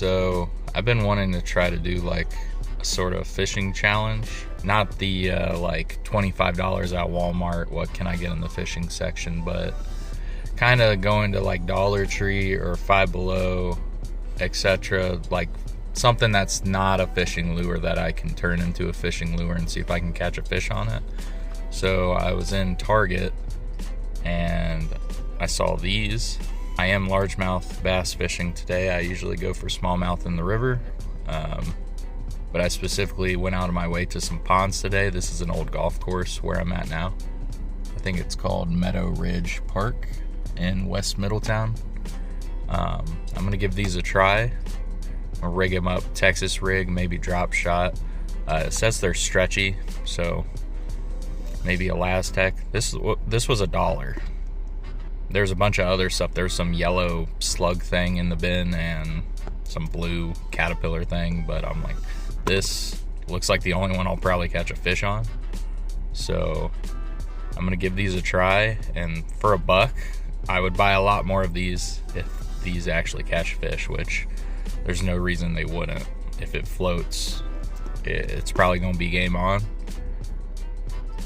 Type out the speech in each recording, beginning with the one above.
So I've been wanting to try to do like a sort of fishing challenge. Not the like $25 at Walmart, what can I get in the fishing section, but kind of going to like Dollar Tree or Five Below, etc. Like something that's not a fishing lure that I can turn into a fishing lure and see if I can catch a fish on it. So I was in Target and I saw these. I am largemouth bass fishing today. I usually go for smallmouth in the river, but I specifically went out of my way to some ponds today. This is an old golf course where I'm at now. I think it's called Meadow Ridge Park in West Middletown. I'm gonna give these a try. I'm gonna rig them up, Texas rig, maybe drop shot. It says they're stretchy, so maybe a Lastec. This was $1. There's a bunch of other stuff. There's some yellow slug thing in the bin and some blue caterpillar thing, but I'm like, this looks like the only one I'll probably catch a fish on. So I'm gonna give these a try, and for $1, I would buy a lot more of these if these actually catch fish, which there's no reason they wouldn't. If it floats, it's probably gonna be game on.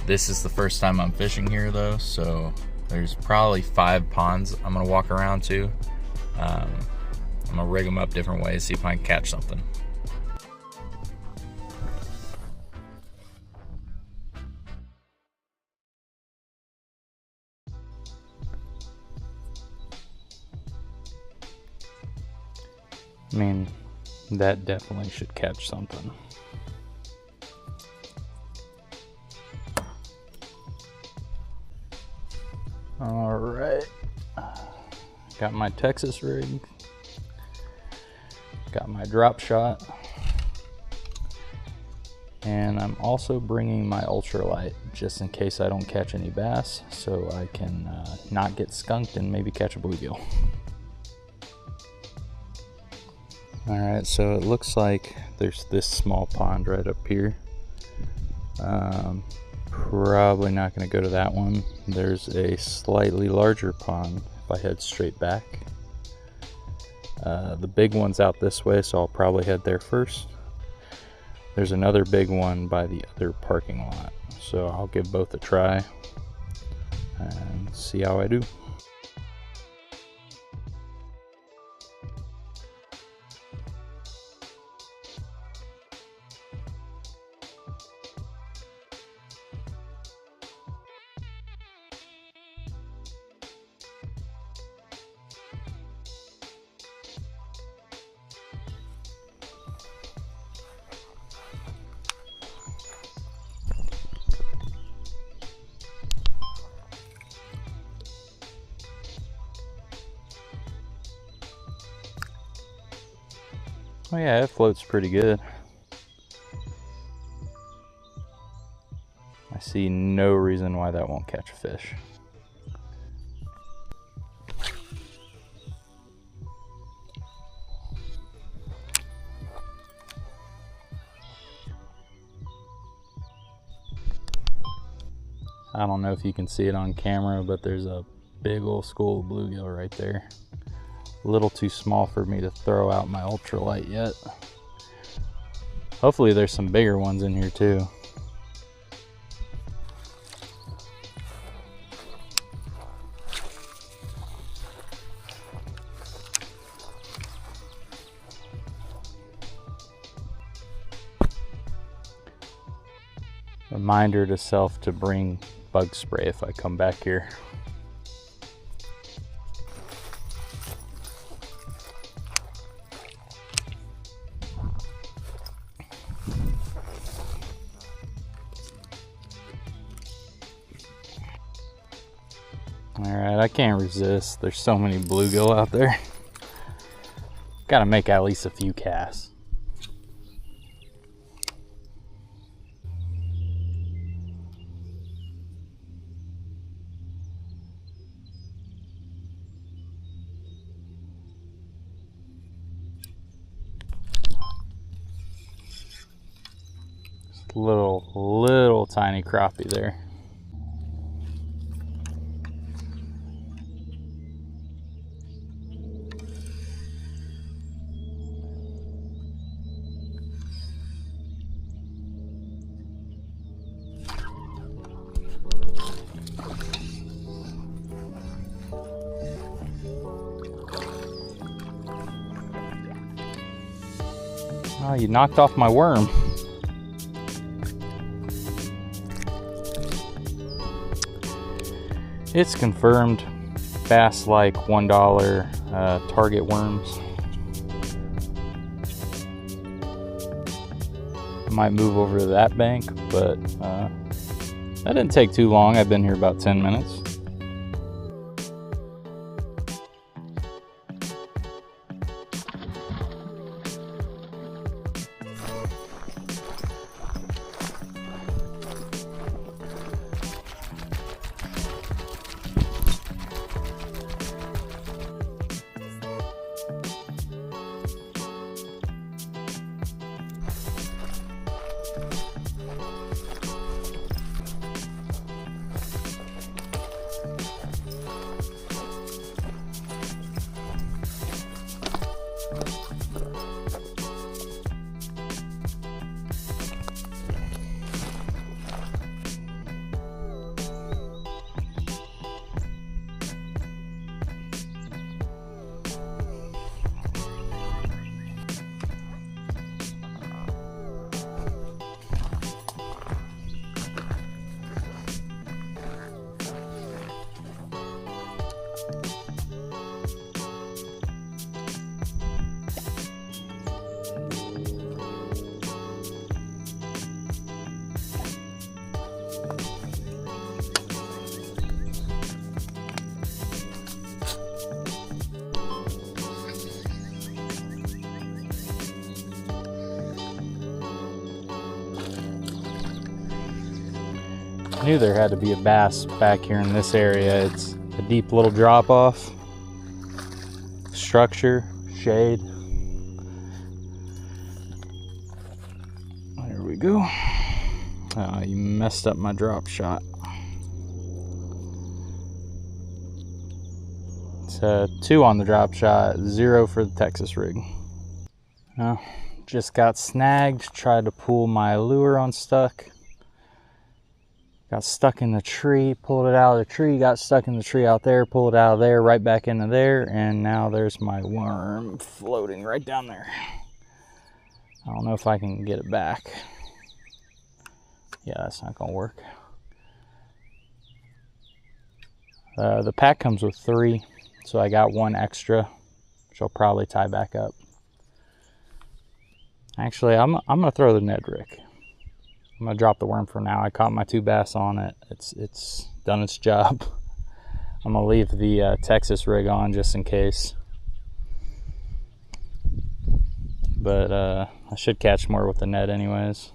This is the first time I'm fishing here though, so there's probably 5 ponds I'm gonna walk around to. I'm gonna rig them up different ways, see if I can catch something. I mean, that definitely should catch something. All right, got my Texas rig, got my drop shot, and I'm also bringing my ultralight just in case I don't catch any bass, so I can not get skunked and maybe catch a bluegill. All right, so it looks like there's this small pond right up here. Probably not going to go to that one. There's a slightly larger pond if I head straight back. The big one's out this way, so I'll probably head there first. There's another big one by the other parking lot, so I'll give both a try and see how I do. Oh yeah, it floats pretty good. I see no reason why that won't catch a fish. I don't know if you can see it on camera, but there's a big old school of bluegill right there. A little too small for me to throw out my ultralight yet. Hopefully there's some bigger ones in here too. Reminder to self to bring bug spray if I come back here. Alright, I can't resist. There's so many bluegill out there. Gotta make at least a few casts. Little tiny crappie there. Oh, you knocked off my worm. It's confirmed. Bass like $1 target worms. I might move over to that bank, but that didn't take too long. I've been here about 10 minutes. I knew there had to be a bass back here in this area. It's a deep little drop off, structure, shade. There we go. Oh, you messed up my drop shot. It's 2 on the drop shot, 0 for the Texas rig. Just got snagged, tried to pull my lure on stuck. Got stuck in the tree, pulled it out of the tree, got stuck in the tree out there, pulled it out of there, right back into there, and now there's my worm floating right down there. I don't know if I can get it back. Yeah, that's not gonna work. The pack comes with 3, so I got 1 extra, which I'll probably tie back up. Actually, I'm gonna throw the Ned rig. I'm gonna drop the worm for now. I caught my 2 bass on it. It's done its job. I'm gonna leave the Texas rig on just in case. But I should catch more with the Ned anyways.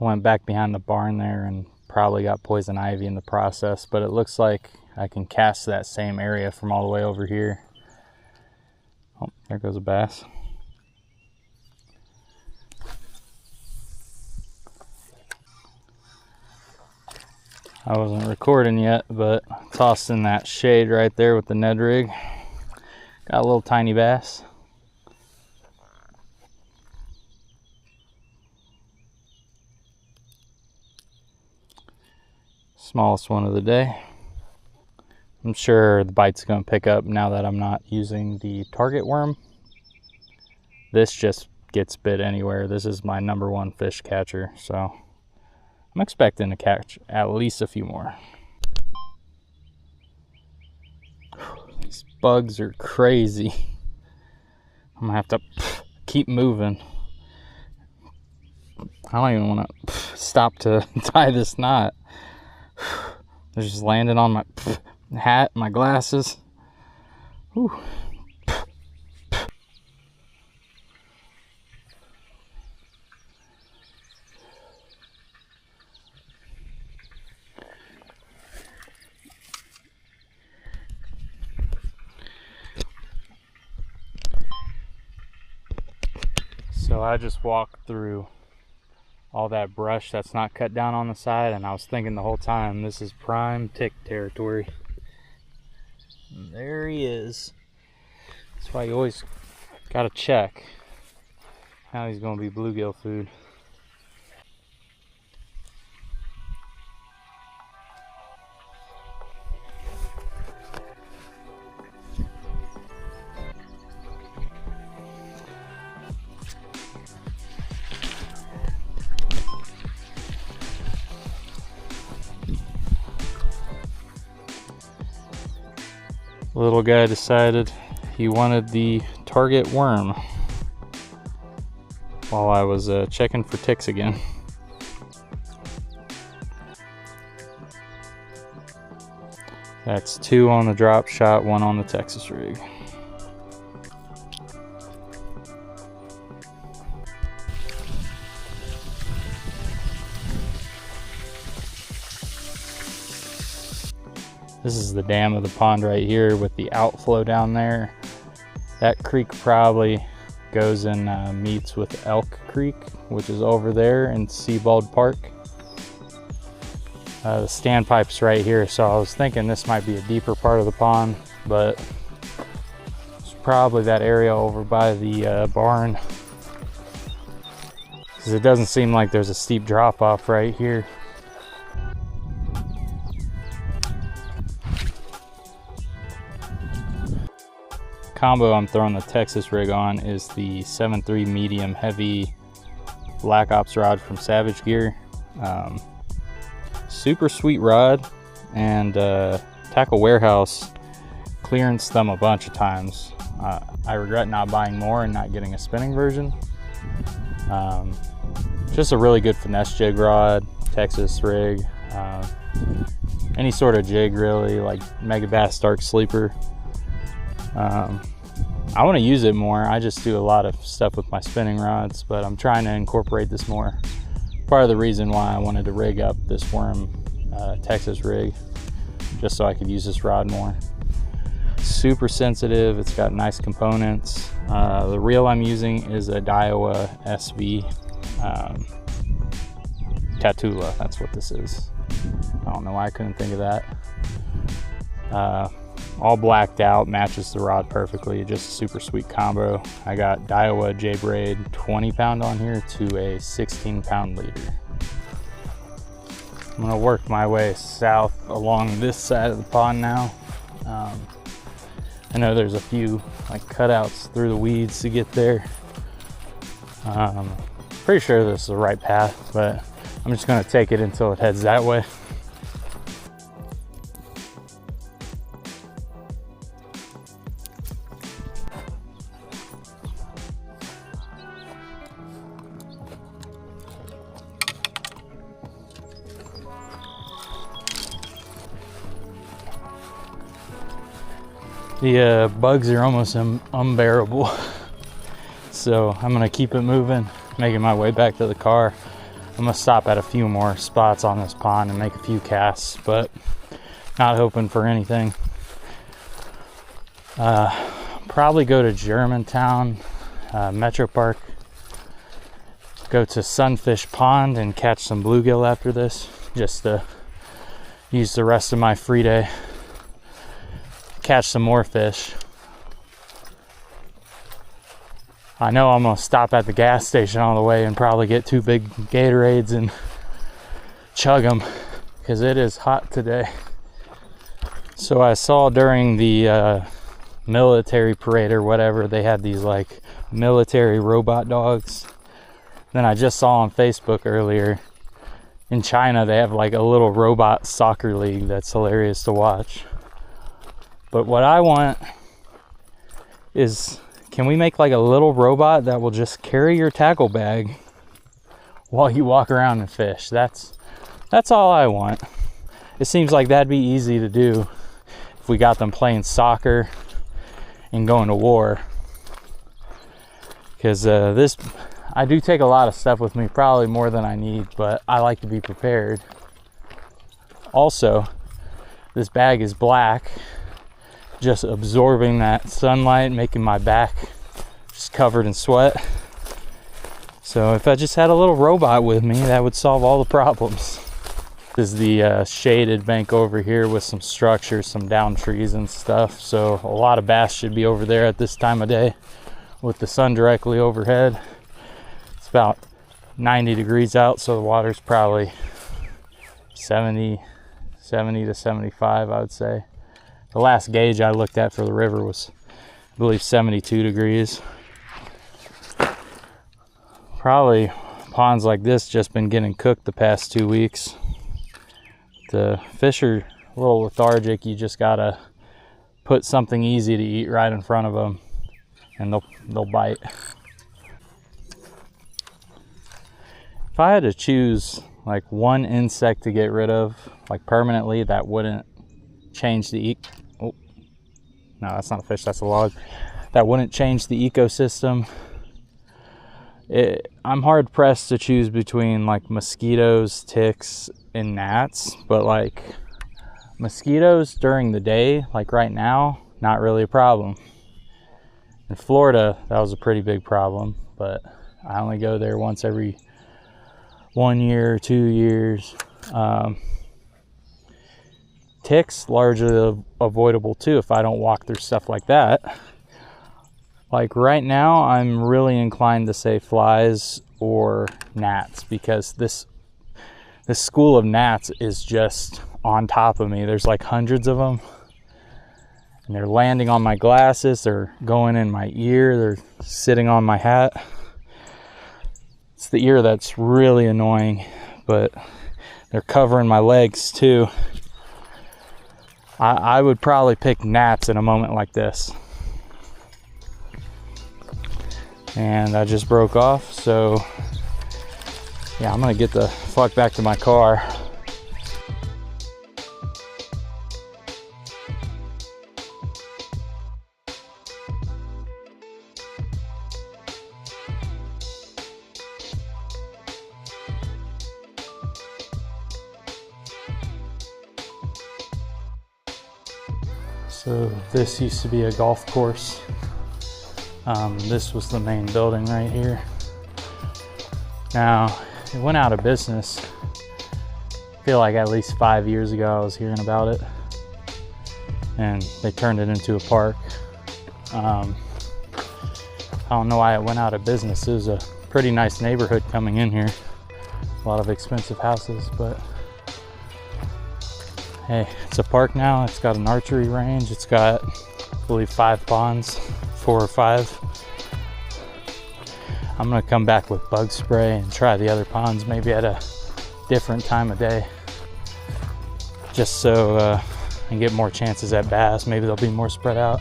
I went back behind the barn there and probably got poison ivy in the process, but it looks like I can cast that same area from all the way over here. Oh, there goes a bass. I wasn't recording yet, but tossed in that shade right there with the Ned rig. Got a little tiny bass. Smallest one of the day. I'm sure the bite's gonna pick up now that I'm not using the target worm. This just gets bit anywhere. This is my #1 fish catcher, so I'm expecting to catch at least a few more. These bugs are crazy. I'm gonna have to keep moving. I don't even want to stop to tie this knot. They're just landing on my hat, my glasses. Whew. So I just walked through all that brush that's not cut down on the side, and I was thinking the whole time this is prime tick territory. And there he is. That's why you always gotta check how he's gonna be bluegill food. Little guy decided he wanted the target worm while I was checking for ticks again. That's 2 on the drop shot, 1 on the Texas rig. This is the dam of the pond right here with the outflow down there. That creek probably goes and meets with Elk Creek, which is over there in Sebald Park. The standpipe's right here, so I was thinking this might be a deeper part of the pond, but it's probably that area over by the barn, because it doesn't seem like there's a steep drop off right here. Combo I'm throwing the Texas rig on is the 7.3 medium heavy Black Ops rod from Savage Gear. Super sweet rod, and Tackle Warehouse clearanced them a bunch of times. I regret not buying more and not getting a spinning version. Just a really good finesse jig rod, Texas rig, any sort of jig really, like Mega Bass Dark Sleeper. I want to use it more. I just do a lot of stuff with my spinning rods, but I'm trying to incorporate this more. Part of the reason why I wanted to rig up this worm Texas rig, just so I could use this rod more. Super sensitive, it's got nice components. The reel I'm using is a Daiwa SV Tatula, that's what this is. I don't know why I couldn't think of that. All blacked out, matches the rod perfectly, just a super sweet combo. I got Daiwa J-Braid 20 pound on here to a 16 pound leader. I'm gonna work my way south along this side of the pond now. I know there's a few like cutouts through the weeds to get there. Pretty sure this is the right path, but I'm just gonna take it until it heads that way. The bugs are almost unbearable, so I'm gonna keep it moving, making my way back to the car. I'm gonna stop at a few more spots on this pond and make a few casts, but not hoping for anything. Probably go to Germantown, Metro Park, go to Sunfish Pond and catch some bluegill after this, just to use the rest of my free day. Catch some more fish. I know I'm gonna stop at the gas station on the way and probably get 2 big Gatorades and chug them, because it is hot today. So I saw during the military parade or whatever, they had these like military robot dogs. Then I just saw on Facebook earlier, in China they have like a little robot soccer league that's hilarious to watch. But what I want is, can we make like a little robot that will just carry your tackle bag while you walk around and fish? That's all I want. It seems like that'd be easy to do if we got them playing soccer and going to war. Because I do take a lot of stuff with me, probably more than I need, but I like to be prepared. Also, this bag is black, just absorbing that sunlight, making my back just covered in sweat. So if I just had a little robot with me, that would solve all the problems. This is the shaded bank over here with some structures, some down trees and stuff. So a lot of bass should be over there at this time of day with the sun directly overhead. It's about 90 degrees out, so the water's probably 70 to 75, I would say. The last gauge I looked at for the river was, I believe, 72 degrees. Probably ponds like this just been getting cooked the past 2 weeks. The fish are a little lethargic. You just gotta put something easy to eat right in front of them, and they'll bite. If I had to choose like one insect to get rid of, like permanently, that wouldn't change the oh, no, that's not a fish, that's a log. That wouldn't change the ecosystem. I'm hard pressed to choose between like mosquitoes, ticks, and gnats, but like mosquitoes during the day, like right now, not really a problem. In Florida, that was a pretty big problem, but I only go there once every 1 year, 2 years. Ticks, largely avoidable too if I don't walk through stuff like that. Like right now, I'm really inclined to say flies or gnats, because this school of gnats is just on top of me. There's like hundreds of them, and they're landing on my glasses, they're going in my ear, they're sitting on my hat. It's the ear that's really annoying, but they're covering my legs too. I would probably pick gnats in a moment like this. And I just broke off, so yeah, I'm gonna get the fuck back to my car. So this used to be a golf course. This was the main building right here. Now, it went out of business. I feel like at least 5 years ago I was hearing about it. And they turned it into a park. I don't know why it went out of business. It was a pretty nice neighborhood coming in here. A lot of expensive houses, but hey, it's a park now. It's got an archery range. It's got, I believe, 5 ponds, 4 or 5. I'm gonna come back with bug spray and try the other ponds maybe at a different time of day, just so I can get more chances at bass. Maybe they'll be more spread out.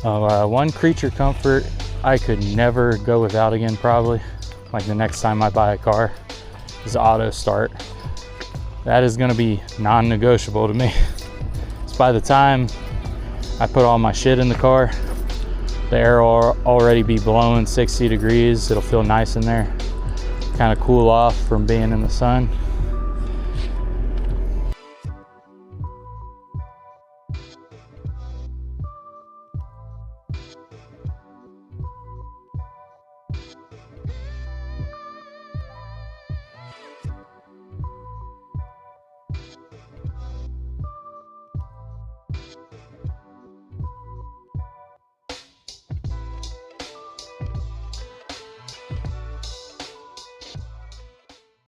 One creature comfort I could never go without again, probably, like the next time I buy a car, is auto start. That is gonna be non-negotiable to me. So by the time I put all my shit in the car, the air will already be blowing 60 degrees. It'll feel nice in there, kind of cool off from being in the sun.